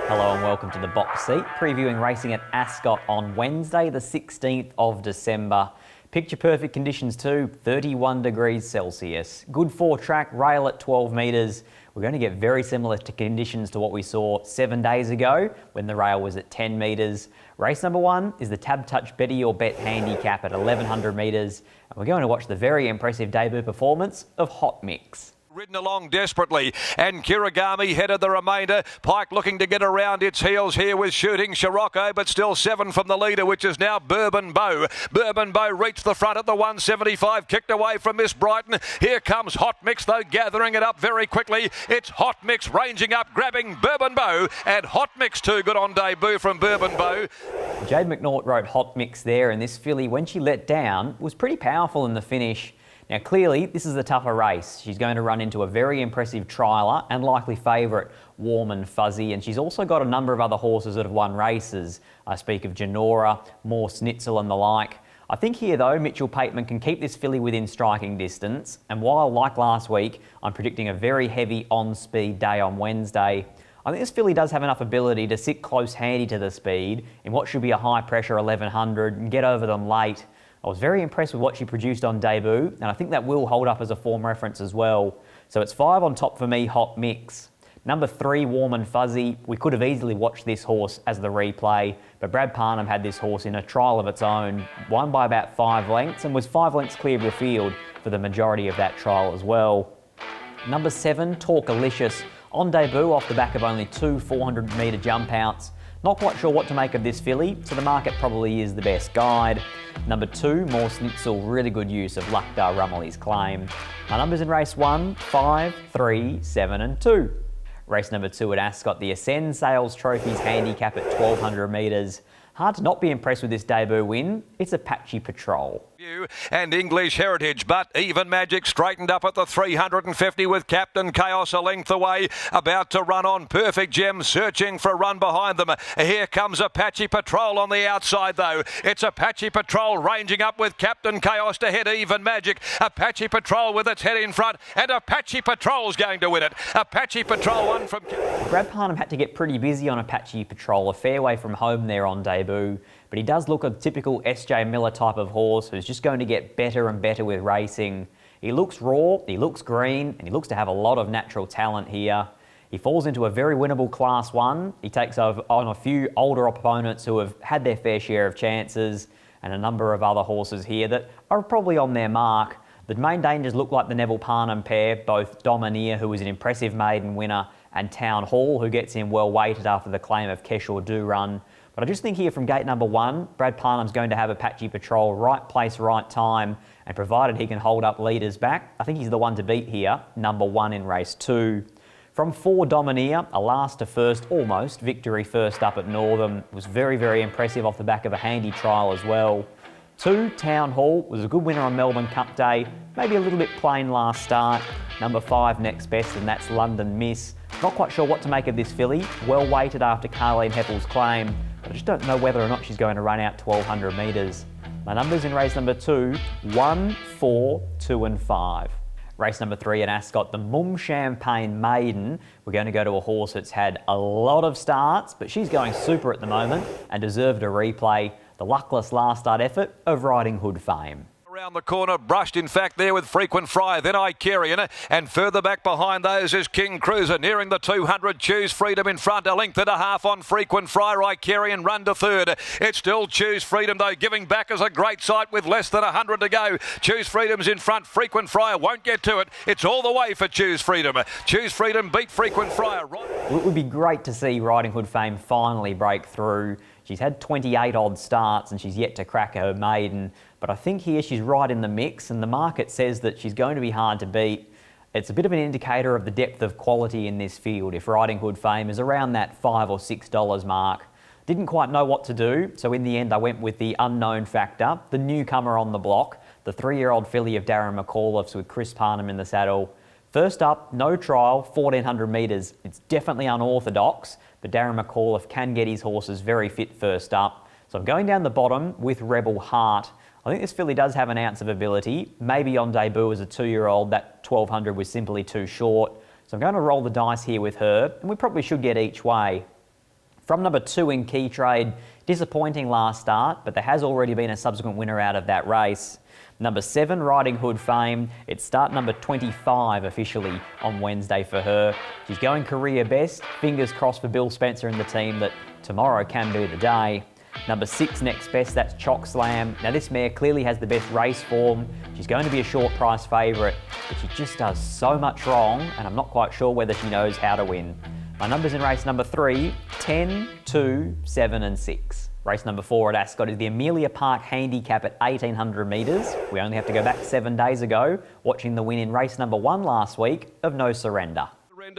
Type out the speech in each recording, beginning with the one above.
Hello and welcome to the box seat, previewing racing at Ascot on Wednesday the 16th of December. Picture perfect conditions too, 31 degrees Celsius. Good 4-track, rail at 12 metres. We're going to get very similar to conditions to what we saw 7 days ago when the rail was at 10 metres. Race number 1 is the Tab Touch Betty or Bet handicap at 1100 metres. And we're going to watch the very impressive debut performance of Hot Mix. Ridden along desperately, and Kirigami headed the remainder. Pike looking to get around its heels here with Shooting Scirocco, but still 7 from the leader, which is now Bourbon Bow. Bourbon Bow reached the front at the 175, kicked away from Miss Brighton. Here comes Hot Mix, though, gathering it up very quickly. It's Hot Mix ranging up, grabbing Bourbon Bow, and Hot Mix too good on debut from Bourbon Bow. Jade McNaught rode Hot Mix there, and this filly, when she let down, was pretty powerful in the finish. Now clearly this is a tougher race. She's going to run into a very impressive trialer and likely favourite Warm and Fuzzy, and she's also got a number of other horses that have won races. I speak of Janora, more SNITZEL and the like. I think here though Mitchell Pateman can keep this filly within striking distance, and while like last week I'm predicting a very heavy on-speed day on Wednesday, I think this filly does have enough ability to sit close handy to the speed in what should be a high pressure 1100 and get over them late. I was very impressed with what she produced on debut, and I think that will hold up as a form reference as well. So it's 5 on top for me, Hot Mix. Number 3, Warm and Fuzzy. We could have easily watched this horse as the replay, but Brad Parnham had this horse in a trial of its own, won by about 5 lengths and was 5 lengths clear of the field for the majority of that trial as well. Number 7, Talkalicious. On debut off the back of only 2 400-metre jump outs. Not quite sure what to make of this filly, so the market probably is the best guide. Number 2, more SNITZEL, really good use of Lakhdar Rumley's claim. My numbers in race 1, 5, 3, 7 and 2. Race number 2 at Ascot, the Ascend Sales Trophies handicap at 1200 metres. Hard to not be impressed with this debut win. It's Apache Patrol. And English Heritage, but Even Magic straightened up at the 350 with Captain Chaos a length away, about to run on. Perfect Gem searching for a run behind them. Here comes Apache Patrol on the outside though. It's Apache Patrol ranging up with Captain Chaos to head Even Magic. Apache Patrol with its head in front, and Apache Patrol's going to win it. Apache Patrol won from... Brad Parnham had to get pretty busy on Apache Patrol, a fair way from home there on debut. But he does look a typical SJ Miller type of horse who's just going to get better and better with racing. He looks raw, he looks green, and he looks to have a lot of natural talent here. He falls into a very winnable Class 1. He takes over on a few older opponents who have had their fair share of chances, and a number of other horses here that are probably on their mark. The main dangers look like the Neville Parnham pair, both Domineer, who is an impressive maiden winner, and Town Hall, who gets in well weighted after the claim of Kesh or Do Run. But I just think here from gate number 1, Brad Parnham's going to have Apache Patrol right place, right time, and provided he can hold up leaders back, I think he's the one to beat here, number 1 in race 2. From 4, Domineer, a last to first, almost, victory first up at Northam, was very, very impressive off the back of a handy trial as well. 2, Town Hall, was a good winner on Melbourne Cup Day, maybe a little bit plain last start. Number 5, next best, and that's London Miss. Not quite sure what to make of this filly, well weighted after Carleen Heppel's claim. I just don't know whether or not she's going to run out 1200 metres. My numbers in race number 2, 1, 4, 2 and 5. Race number 3 at Ascot, the Mum Champagne Maiden. We're going to go to a horse that's had a lot of starts, but she's going super at the moment and deserved a replay. The luckless last start effort of Riding Hood fame. Around the corner, brushed in fact there with Frequent Fryer, then Icarian, and further back behind those is King Cruiser, nearing the 200, Choose Freedom in front, a length and a half on Frequent Fryer. Icarian run to third. It's still Choose Freedom though, giving back as a great sight with less than 100 to go. Choose Freedom's in front, Frequent Fryer won't get to it. It's all the way for Choose Freedom. Choose Freedom beat Frequent Fryer. It would be great to see Riding Hood fame finally break through. She's had 28 odd starts and she's yet to crack her maiden. But I think here she's right in the mix, and the market says that she's going to be hard to beat. It's a bit of an indicator of the depth of quality in this field if Riding Hood fame is around that $5 or $6 mark. Didn't quite know what to do, so in the end I went with the unknown factor, the newcomer on the block, the 3-year-old filly of Darren McAuliffe's with Chris Parnham in the saddle. First up, no trial, 1400 metres. It's definitely unorthodox, but Darren McAuliffe can get his horses very fit first up. So I'm going down the bottom with Rebel Heart. I think this filly does have an ounce of ability. Maybe on debut as a 2-year-old, that 1200 was simply too short. So I'm going to roll the dice here with her, and we probably should get each way. From number 2 in Key Trade, disappointing last start, but there has already been a subsequent winner out of that race. Number 7, Riding Hood Fame. It's start number 25 officially on Wednesday for her. She's going career best. Fingers crossed for Bill Spencer and the team that tomorrow can be the day. Number 6 next best, that's CHOKSLAM. Now this mare clearly has the best race form. She's going to be a short price favourite, but she just does so much wrong, and I'm not quite sure whether she knows how to win. My numbers in race number 3, 10, 2, 7 and 6. Race number 4 at Ascot is the Amelia Park Handicap at 1800 metres. We only have to go back 7 days ago, watching the win in race number 1 last week of No Surrender.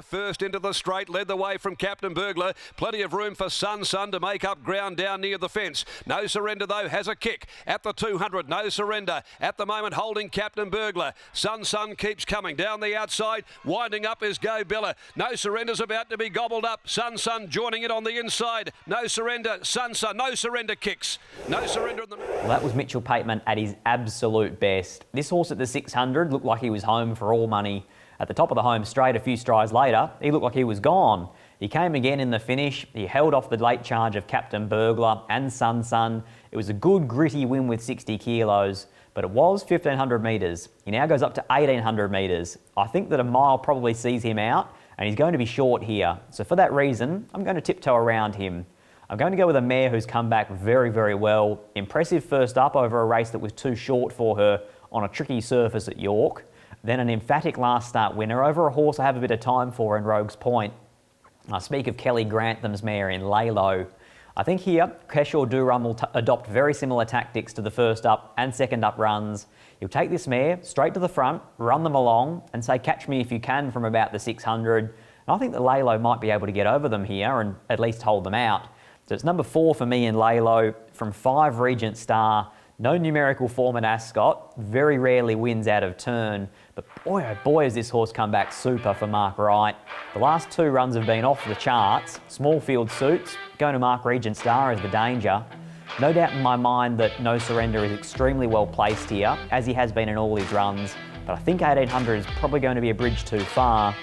First into the straight, led the way from Captain Burglar. Plenty of room for Sun to make up ground down near the fence. No Surrender, though, has a kick at the 200. No Surrender at the moment holding Captain Burglar. Sun keeps coming down the outside. Winding up is Go Bella. No Surrender's about to be gobbled up. Sun joining it on the inside. No Surrender, Sun. No Surrender kicks. No Surrender in the middle. Well, that was Mitchell Pateman at his absolute best. This horse at the 600 looked like he was home for all money. At the top of the home straight a few strides later, he looked like he was gone. He came again in the finish. He held off the late charge of Captain Burglar and Sun. It was a good gritty win with 60 kilos, but it was 1500 metres. He now goes up to 1800 metres. I think that a mile probably sees him out, and he's going to be short here. So for that reason, I'm going to tiptoe around him. I'm going to go with a mare who's come back very, very well. Impressive first up over a race that was too short for her on a tricky surface at York. Then an emphatic last start winner over a horse I have a bit of time for in Rogue's Point. I speak of Kelly Grantham's mare in Lalo. I think here, Keshaw Durham will adopt very similar tactics to the first up and second up runs. He'll take this mare straight to the front, run them along, and say, catch me if you can from about the 600. And I think that Lalo might be able to get over them here and at least hold them out. So it's number 4 for me in Lalo. From 5, Regent Star. No numerical form at Ascot, very rarely wins out of turn, but boy oh boy has this horse come back super for Mark Wright. The last 2 runs have been off the charts. Small field suits, going to mark Regent Star as the danger. No doubt in my mind that No Surrender is extremely well placed here, as he has been in all his runs, but I think 1800 is probably going to be a bridge too far.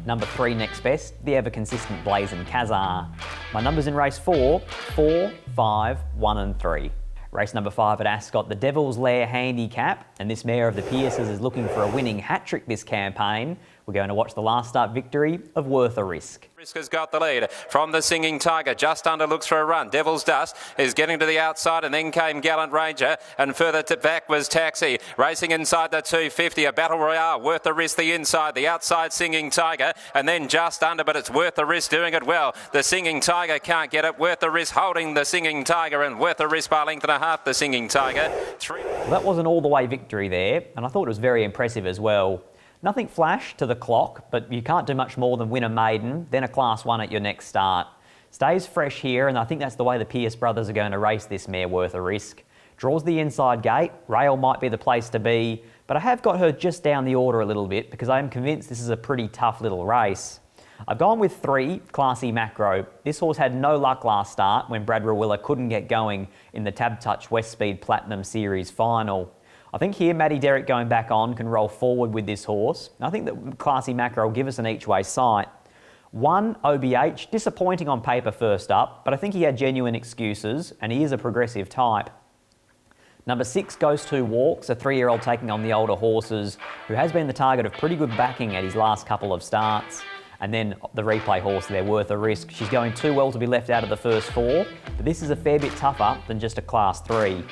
Number 3 next best, the ever-consistent Blazon Kazar. My numbers in race 4, 4, 5, 1 and 3. Race number 5 at Ascot, the Devil's Lair Handicap, and this mare of the Pierces is looking for a winning hat-trick this campaign. We're going to watch the last start victory of Worth a Risk. Risk has got the lead from the Singing Tiger. Just under, looks for a run. Devil's Dust is getting to the outside, and then came Gallant Ranger, and further to back was Taxi. Racing inside the 250, a Battle Royale. Worth the Risk the inside, the outside Singing Tiger, and then just under, but it's Worth the Risk doing it well. The Singing Tiger can't get it. Worth the Risk holding the Singing Tiger, and Worth the Risk by a length and a half, the Singing Tiger. Well, that was an all-the-way victory there, and I thought it was very impressive as well. Nothing flash to the clock, but you can't do much more than win a maiden, then a Class 1 at your next start. Stays fresh here, and I think that's the way the Pierce brothers are going to race this mare Worth a Risk. Draws the inside gate, rail might be the place to be, but I have got her just down the order a little bit because I am convinced this is a pretty tough little race. I've gone with 3, Classy Macro. This horse had no luck last start when Brad Rawiller couldn't get going in the Tab Touch West Speed Platinum Series final. I think here Matty Derrick going back on can roll forward with this horse. I think that Classy Macro will give us an each-way sight. 1, OBH, disappointing on paper first up, but I think he had genuine excuses and he is a progressive type. Number 6, Goes 2 Walks, a 3-year-old taking on the older horses, who has been the target of pretty good backing at his last couple of starts. And then the replay horse there, Worth a Risk. She's going too well to be left out of the first 4, but this is a fair bit tougher than just a Class 3.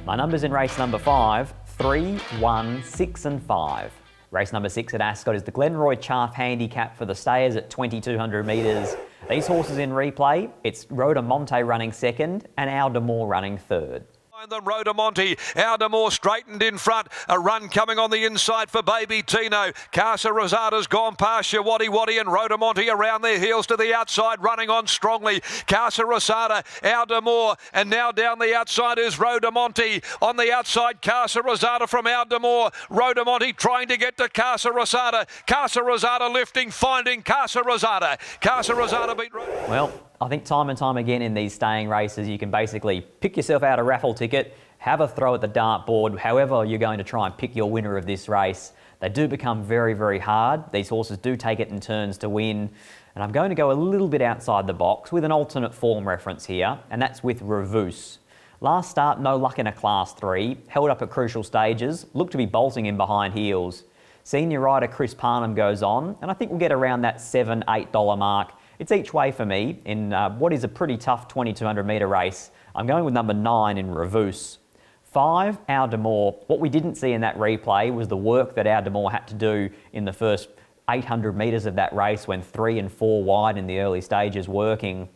My numbers in race number 5, 3, 1, 6 and 5. Race number 6 at Ascot is the Glenroy Chaff Handicap for the stayers at 2200 metres. These horses in replay, it's Rhodamonte running second and Aldemore running third. The Rhodamonte, Aldemore straightened in front, a run coming on the inside for Baby Tino. Casa Rosada's gone past SHOWADDYWADDY and Rhodamonte around their heels to the outside, running on strongly. Casa Rosada, Aldemore, and now down the outside is Rhodamonte. On the outside, Casa Rosada from Aldemore. Rhodamonte trying to get to Casa Rosada. Casa Rosada lifting, finding Casa Rosada. Casa Rosada beat Well, I think time and time again in these staying races, you can basically pick yourself out a raffle ticket have a throw at the dartboard, however you're going to try and pick your winner of this race. They do become very, very hard. These horses do take it in turns to win. And I'm going to go a little bit outside the box with an alternate form reference here, and that's with Revoose. Last start, no luck in a Class 3, held up at crucial stages, looked to be bolting in behind heels. Senior rider Chris Parnham goes on, and I think we'll get around that $7, $8 mark. It's each way for me in what is a pretty tough 2,200 metre race. I'm going with number 9 in Revoose. 5, Our D'Amour. What we didn't see in that replay was the work that Our D'Amour had to do in the first 800 metres of that race when 3 and 4 wide in the early stages working.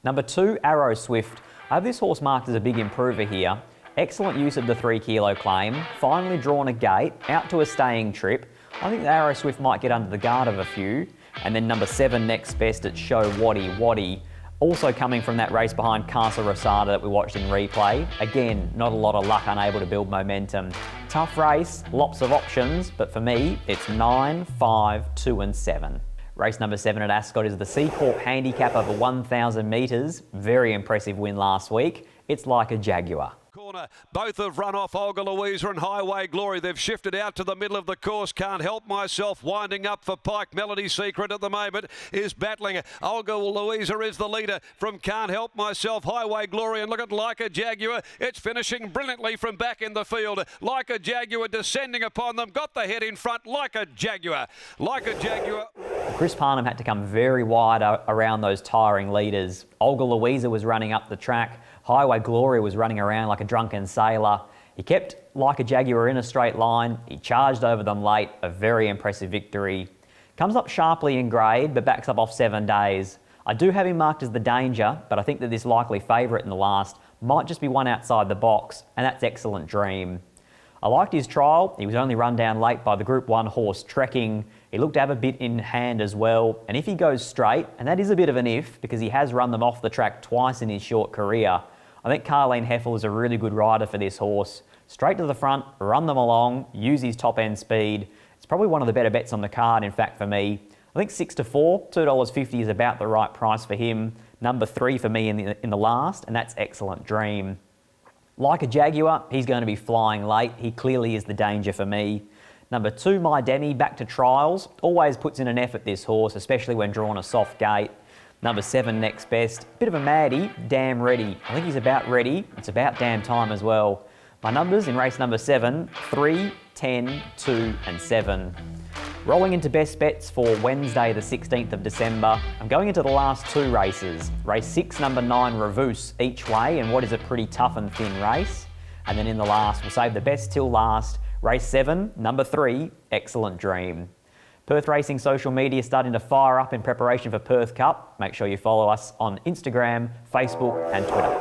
Number 2, Arrow Swift. I have this horse marked as a big improver here. Excellent use of the 3 kilo claim. Finally drawn a gate, out to a staying trip. I think the Arrow Swift might get under the guard of a few. And then number 7, Next Best at SHOWADDYWADDY. Also coming from that race behind Casa Rosada that we watched in replay. Again, not a lot of luck, unable to build momentum. Tough race, lots of options, but for me, it's 9, 5, 2 and 7. Race number 7 at Ascot is the C Corp handicap over 1,000 metres. Very impressive win last week. It's Like a Jaguar. Corner. Both have run off Olga Louisa and Highway Glory. They've shifted out to the middle of the course. Can't Help Myself winding up for Pike. Melody Secret at the moment is battling. Olga Louisa is the leader from Can't Help Myself. Highway Glory, and look at Like a Jaguar. It's finishing brilliantly from back in the field. Like a Jaguar descending upon them. Got the head in front. Like a Jaguar. Like a Jaguar. Chris Parnham had to come very wide around those tiring leaders. Olga Louisa was running up the track. Highway Glory was running around like a drunken sailor. He kept Like a Jaguar in a straight line. He charged over them late. A very impressive victory. Comes up sharply in grade, but backs up off 7 days. I do have him marked as the danger, but I think that this likely favourite in the last might just be one outside the box, and that's Excellent Dream. I liked his trial. He was only run down late by the Group 1 horse Trekking. He looked to have a bit in hand as well, and if he goes straight, and that is a bit of an if because he has run them off the track twice in his short career, I think Carleen Heffel is a really good rider for this horse. Straight to the front, run them along, use his top end speed. It's probably one of the better bets on the card, in fact, for me. I think 6 to 4, $2.50 is about the right price for him. Number 3 for me in the last, and that's Excellent Dream. Like a Jaguar, he's going to be flying late. He clearly is the danger for me. Number 2, My Demi, back to trials. Always puts in an effort, this horse, especially when drawn a soft gate. Number 7, Next Best. Bit of a maddie, Damn Ready. I think he's about ready. It's about damn time as well. My numbers in race number 7, 3, 10, 2 and 7. Rolling into best bets for Wednesday the 16th of December. I'm going into the last 2 races. Race 6, number 9, Revoose, each way in what is a pretty tough and thin race. And then in the last, we'll save the best till last. Race 7, number 3, Excellent Dream. Perth Racing social media starting to fire up in preparation for Perth Cup. Make sure you follow us on Instagram, Facebook and Twitter.